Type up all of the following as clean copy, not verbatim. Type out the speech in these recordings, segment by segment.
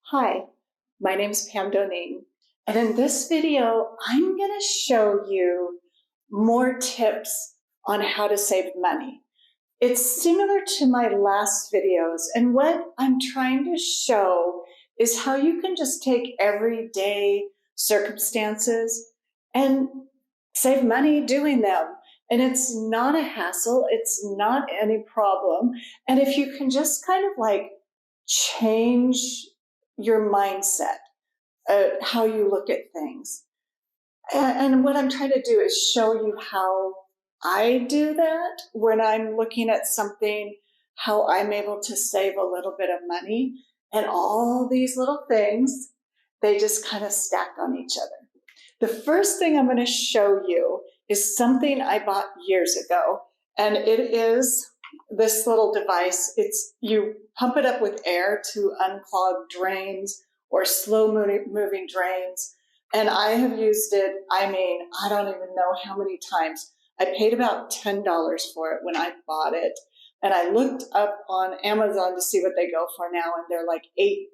Hi, my name is Pam Doning, and in this video, I'm going to show you more tips on how to save money. It's similar to my last videos, and what I'm trying to show is how you can just take everyday circumstances and save money doing them. And it's not a hassle, it's not any problem. And if you can just kind of like change your mindset, how you look at things. And what I'm trying to do is show you how I do that when I'm looking at something, how I'm able to save a little bit of money. And all these little things, they just kind of stack on each other. The first thing I'm going to show you is something I bought years ago, and it is this little device. You pump it up with air to unclog drains or slow moving drains. And I have used it, I don't even know how many times. I paid about $10 for it when I bought it. And I looked up on Amazon to see what they go for now, and they're like they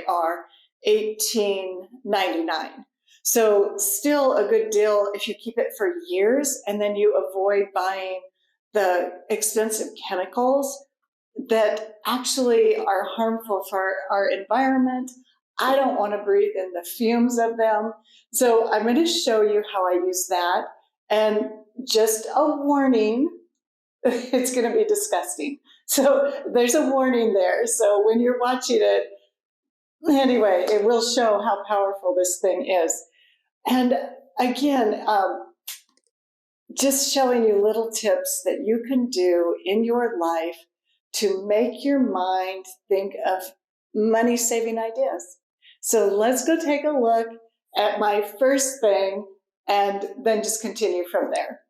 are $18.99. So still a good deal if you keep it for years, and then you avoid buying the expensive chemicals that actually are harmful for our environment. I don't want to breathe in the fumes of them. So I'm going to show you how I use that. And just a warning, it's going to be disgusting. So there's a warning there. So when you're watching it, anyway, it will show how powerful this thing is. And again, just showing you little tips that you can do in your life to make your mind think of money-saving ideas. So let's go take a look at my first thing and then just continue from there.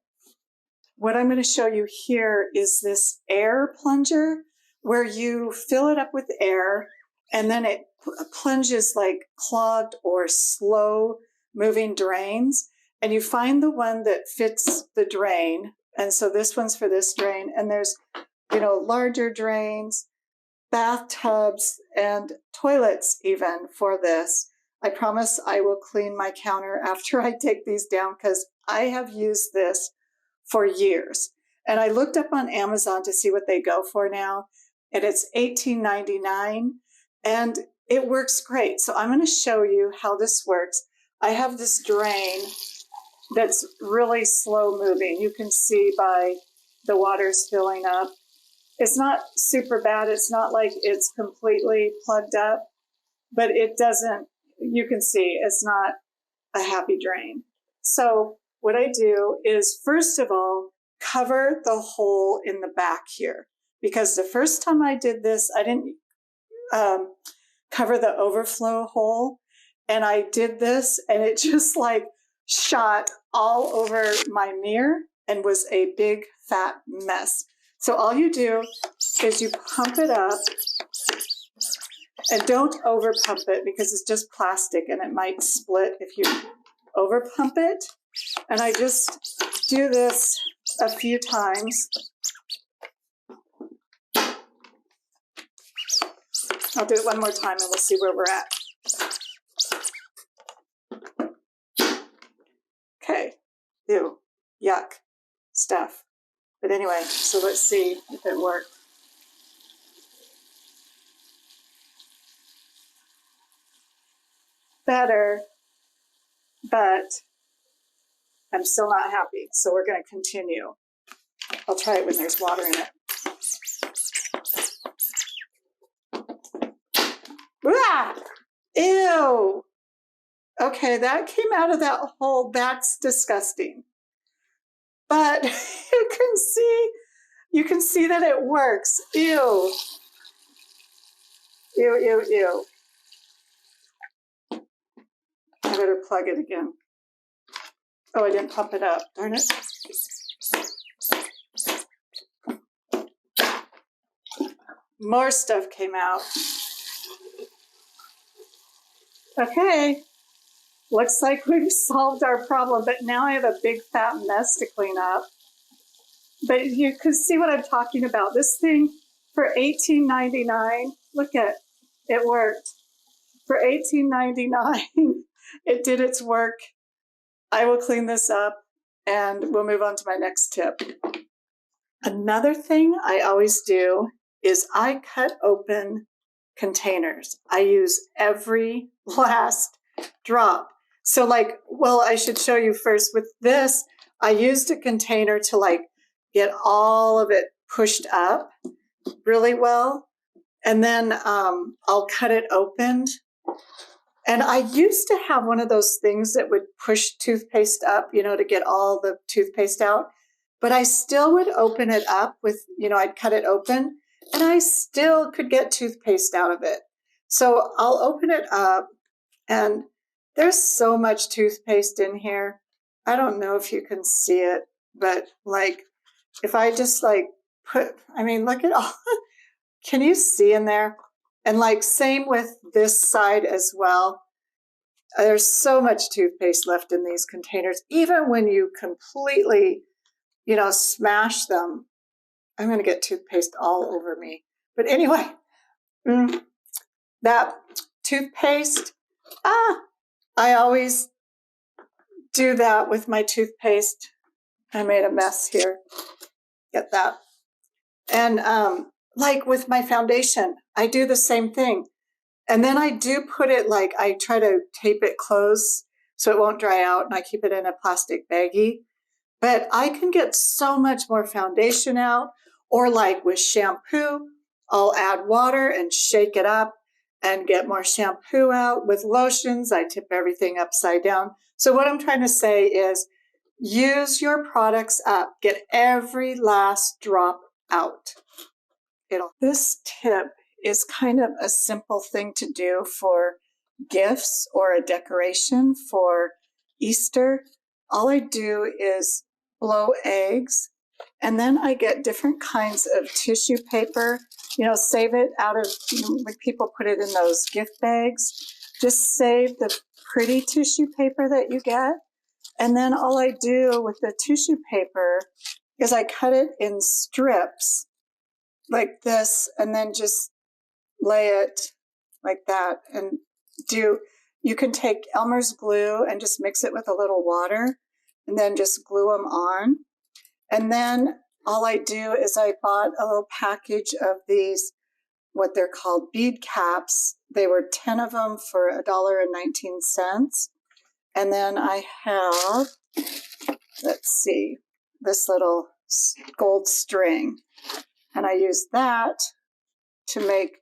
What I'm going to show you here is this air plunger where you fill it up with air and then it plunges like clogged or slow moving drains, and you find the one that fits the drain. And so this one's for this drain, and there's larger drains, bathtubs, and toilets even for this. I promise I will clean my counter after I take these down because I have used this for years. And I looked up on Amazon to see what they go for now, and it's $18.99, and it works great. So I'm going to show you how this works. I have this drain that's really slow moving. You can see by the water's filling up. It's not super bad. It's not like it's completely plugged up, but it doesn't, you can see it's not a happy drain. So what I do is, first of all, cover the hole in the back here, because the first time I did this, I didn't cover the overflow hole. And I did this and it just like shot all over my mirror and was a big fat mess. So all you do is you pump it up, and don't over pump it because it's just plastic and it might split if you over pump it. And I just do this a few times. I'll do it one more time and we'll see where we're at. Okay, ew, yuck stuff. But anyway, so let's see if it worked. Better, but I'm still not happy. So we're going to continue. I'll try it when there's water in it. Ah! Ew. Okay, that came out of that hole. That's disgusting. But you can see that it works. Ew. Ew, ew, ew. I better plug it again. Oh, I didn't pump it up. Darn it. More stuff came out. Okay. Looks like we've solved our problem, but now I have a big fat mess to clean up. But you can see what I'm talking about. This thing for $18.99, look at it worked. for $18.99. It did its work. I will clean this up and we'll move on to my next tip. Another thing I always do is I cut open containers. I use every last drop. So I should show you first with this, I used a container to get all of it pushed up really well. And then I'll cut it open. And I used to have one of those things that would push toothpaste up, to get all the toothpaste out. But I still would open it up with, I'd cut it open and I still could get toothpaste out of it. So I'll open it up and there's so much toothpaste in here. I don't know if you can see it, but if I just look at all, can you see in there? And same with this side as well. There's so much toothpaste left in these containers. Even when you completely, smash them, I'm going to get toothpaste all over me. But anyway, that toothpaste, I always do that with my toothpaste. I made a mess here. Get that. And with my foundation, I do the same thing. And then I do put it I try to tape it closed so it won't dry out, and I keep it in a plastic baggie. But I can get so much more foundation out. Or with shampoo, I'll add water and shake it up and get more shampoo out. With lotions, I tip everything upside down. So what I'm trying to say is use your products up. Get every last drop out. This tip is kind of a simple thing to do for gifts or a decoration for Easter. All I do is blow eggs, and then I get different kinds of tissue paper, save it out of, when people put it in those gift bags, just save the pretty tissue paper that you get. And then all I do with the tissue paper is I cut it in strips like this, and then just lay it like that. And you can take Elmer's glue and just mix it with a little water and then just glue them on. And then all I do is I bought a little package of these, what they're called bead caps. They were 10 of them for $1.19. And then I have, let's see, this little gold string. And I use that to make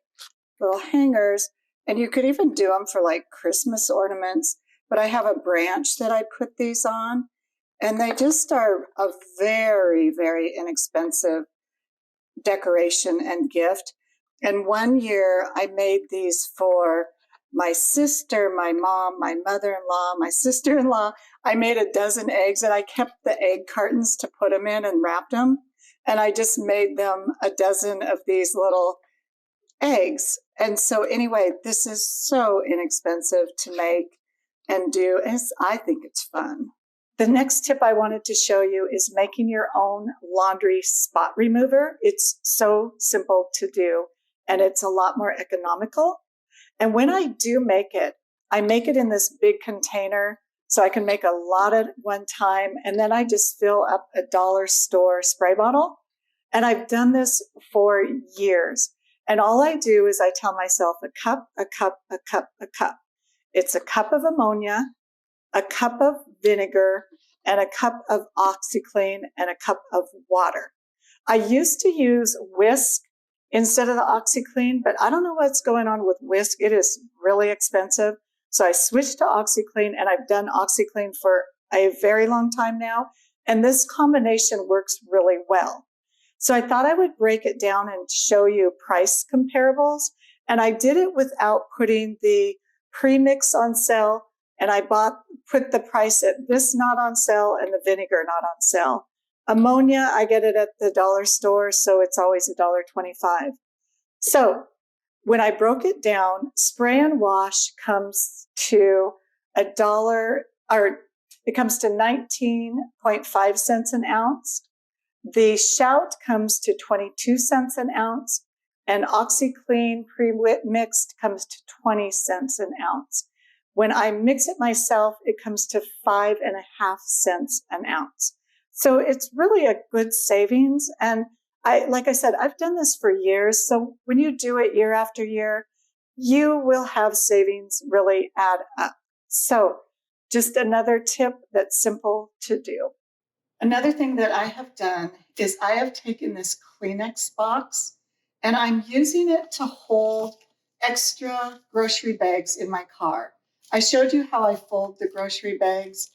little hangers. And you could even do them for Christmas ornaments. But I have a branch that I put these on. And they just are a very, very inexpensive decoration and gift. And one year I made these for my sister, my mom, my mother-in-law, my sister-in-law. I made a dozen eggs, and I kept the egg cartons to put them in and wrapped them. And I just made them a dozen of these little eggs. And so anyway, this is so inexpensive to make and do. And I think it's fun. The next tip I wanted to show you is making your own laundry spot remover. It's so simple to do, and it's a lot more economical. And when I do make it, I make it in this big container so I can make a lot at one time. And then I just fill up a dollar store spray bottle. And I've done this for years. And all I do is I tell myself a cup, a cup, a cup, a cup. It's a cup of ammonia, a cup of vinegar, and a cup of OxyClean, and a cup of water. I used to use whisk instead of the OxyClean, but I don't know what's going on with whisk. It is really expensive. So I switched to OxyClean, and I've done OxyClean for a very long time now. And this combination works really well. So I thought I would break it down and show you price comparables. And I did it without putting the premix on sale. And I put the price at this not on sale and the vinegar not on sale. Ammonia, I get it at the dollar store, so it's always $1.25. So when I broke it down, spray and wash comes to $1, or it comes to 19.5 cents an ounce. The shout comes to 22 cents an ounce. And OxyClean pre-mixed comes to 20 cents an ounce. When I mix it myself, it comes to 5.5 cents an ounce. So it's really a good savings. And like I said, I've done this for years. So when you do it year after year, you will have savings really add up. So just another tip that's simple to do. Another thing that I have done is I have taken this Kleenex box and I'm using it to hold extra grocery bags in my car. I showed you how I fold the grocery bags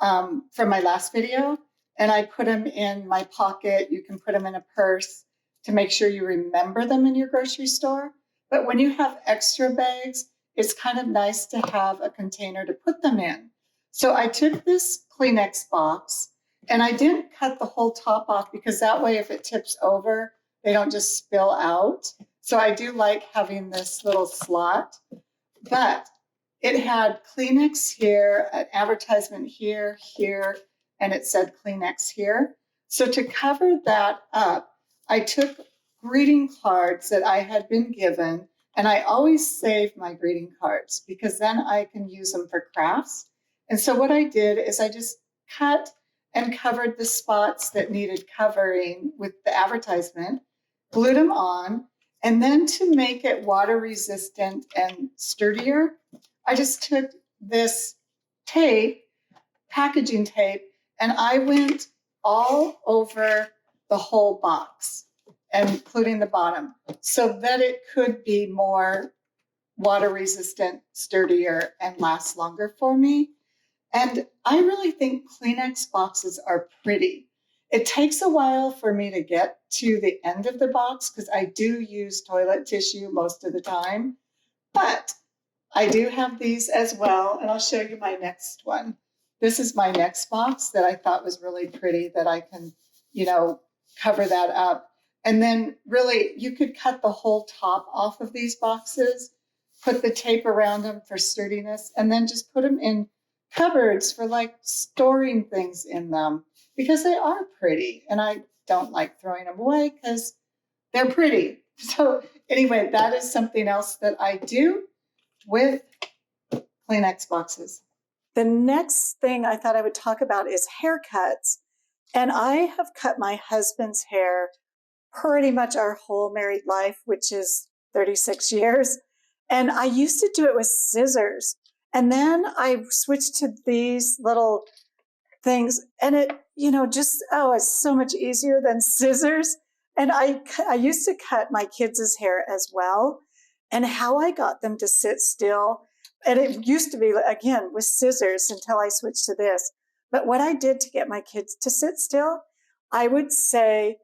from my last video, and I put them in my pocket. You can put them in a purse to make sure you remember them in your grocery store. But when you have extra bags, it's kind of nice to have a container to put them in. So I took this Kleenex box and I didn't cut the whole top off because that way if it tips over, they don't just spill out. So I do like having this little slot, but it had Kleenex here, an advertisement here, and it said Kleenex here. So to cover that up, I took greeting cards that I had been given, and I always save my greeting cards because then I can use them for crafts. And so what I did is I just cut and covered the spots that needed covering with the advertisement, glued them on, and then to make it water resistant and sturdier, I just took this tape, packaging tape, and I went all over the whole box, including the bottom, so that it could be more water resistant, sturdier, and last longer for me. And I really think Kleenex boxes are pretty. It takes a while for me to get to the end of the box because I do use toilet tissue most of the time, but I do have these as well, and I'll show you my next one. This is my next box that I thought was really pretty that I can, cover that up. And then really, you could cut the whole top off of these boxes, put the tape around them for sturdiness, and then just put them in cupboards for like storing things in them because they are pretty. And I don't like throwing them away because they're pretty. So anyway, that is something else that I do with Kleenex boxes. The next thing I thought I would talk about is haircuts. And I have cut my husband's hair pretty much our whole married life, which is 36 years. And I used to do it with scissors. And then I switched to these little things. And it, it's so much easier than scissors. And I used to cut my kids' hair as well. And how I got them to sit still. And it used to be, again, with scissors until I switched to this. But what I did to get my kids to sit still, I would say,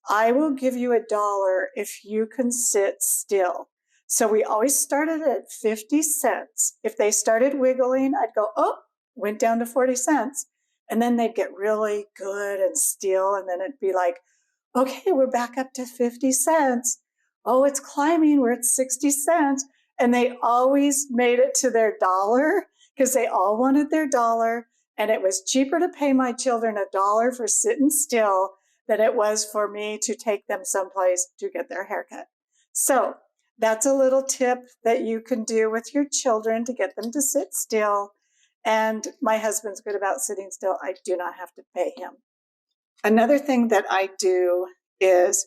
I will give you $1 if you can sit still. So we always started at 50 cents. If they started wiggling, I'd go, went down to 40 cents. And then they'd get really good and still. And then it'd be like, okay, we're back up to 50 cents. Oh, it's climbing. We're at 60 cents. And they always made it to their $1 because they all wanted their $1. And it was cheaper to pay my children $1 for sitting still than it was for me to take them someplace to get their haircut. So that's a little tip that you can do with your children to get them to sit still. And my husband's good about sitting still. I do not have to pay him. Another thing that I do is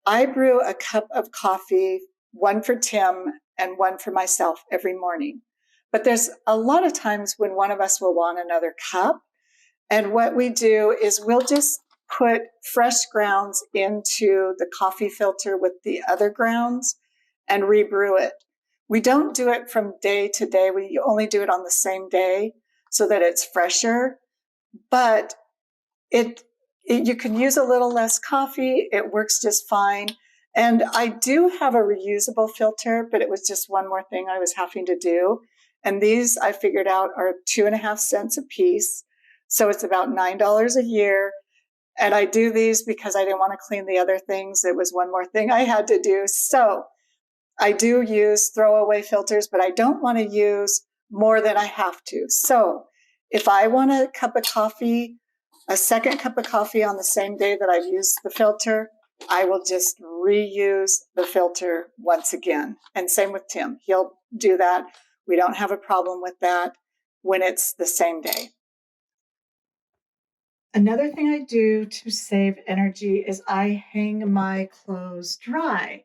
I brew a cup of coffee, one for Tim and one for myself every morning. But there's a lot of times when one of us will want another cup. And what we do is we'll just put fresh grounds into the coffee filter with the other grounds and rebrew it. We don't do it from day to day. We only do it on the same day so that it's fresher. But you can use a little less coffee. It works just fine. And I do have a reusable filter, but it was just one more thing I was having to do. And these I figured out are 2.5 cents a piece. So it's about $9 a year. And I do these because I didn't want to clean the other things. It was one more thing I had to do. So I do use throwaway filters, but I don't want to use more than I have to. So if I want a cup of coffee, a second cup of coffee on the same day that I've used the filter, I will just reuse the filter once again. And same with Tim. He'll do that. We don't have a problem with that when it's the same day. Another thing I do to save energy is I hang my clothes dry.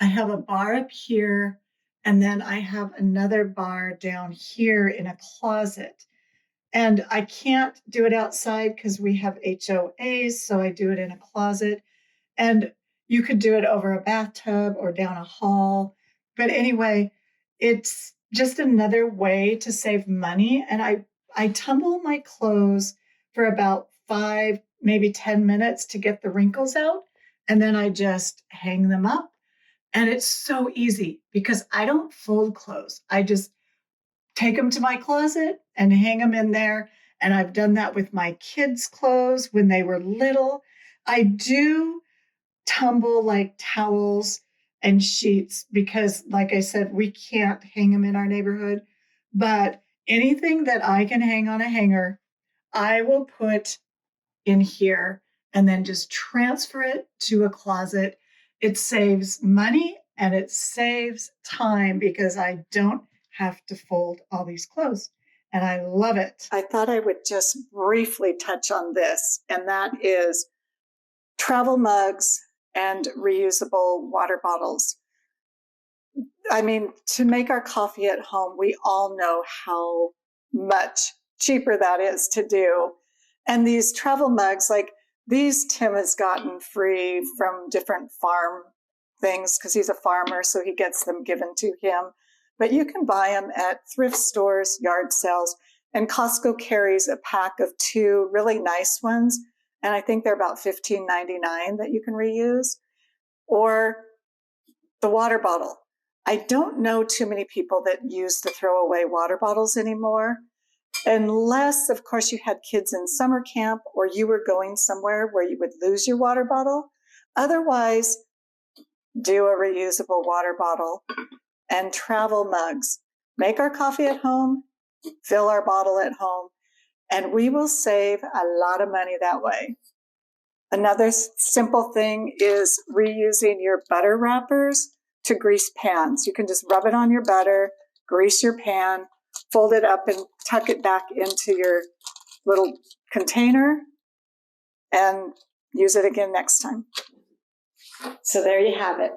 I have a bar up here, and then I have another bar down here in a closet. And I can't do it outside because we have HOAs, so I do it in a closet. And you could do it over a bathtub or down a hall. But anyway, it's just another way to save money. And I tumble my clothes for about 5, maybe 10 minutes to get the wrinkles out. And then I just hang them up. And it's so easy because I don't fold clothes. I just take them to my closet and hang them in there. And I've done that with my kids' clothes when they were little. I do tumble like towels and sheets because, like I said, we can't hang them in our neighborhood. But anything that I can hang on a hanger, I will put in here and then just transfer it to a closet. It saves money and it saves time because I don't have to fold all these clothes. And I love it. I thought I would just briefly touch on this, and that is travel mugs and reusable water bottles. I mean, to make our coffee at home, we all know how much cheaper that is to do. And these travel mugs, like these, Tim has gotten free from different farm things because he's a farmer, so he gets them given to him. But you can buy them at thrift stores, yard sales, and Costco carries a pack of 2 really nice ones. And I think they're about $15.99 that you can reuse. Or the water bottle. I don't know too many people that use the throwaway water bottles anymore, unless, of course, you had kids in summer camp or you were going somewhere where you would lose your water bottle. Otherwise, do a reusable water bottle and travel mugs. Make our coffee at home, fill our bottle at home, and we will save a lot of money that way. Another simple thing is reusing your butter wrappers to grease pans. You can just rub it on your butter, grease your pan, fold it up and tuck it back into your little container and use it again next time. So there you have it.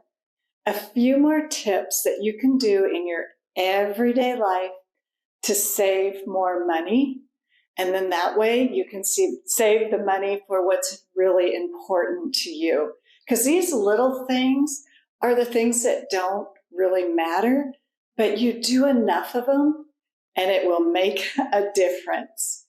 A few more tips that you can do in your everyday life to save more money. And then that way you can save the money for what's really important to you. Because these little things are the things that don't really matter, but you do enough of them and it will make a difference.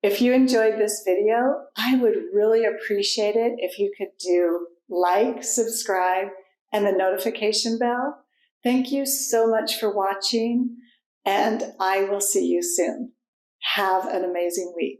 If you enjoyed this video, I would really appreciate it if you could do like, subscribe, and the notification bell. Thank you so much for watching, and I will see you soon. Have an amazing week.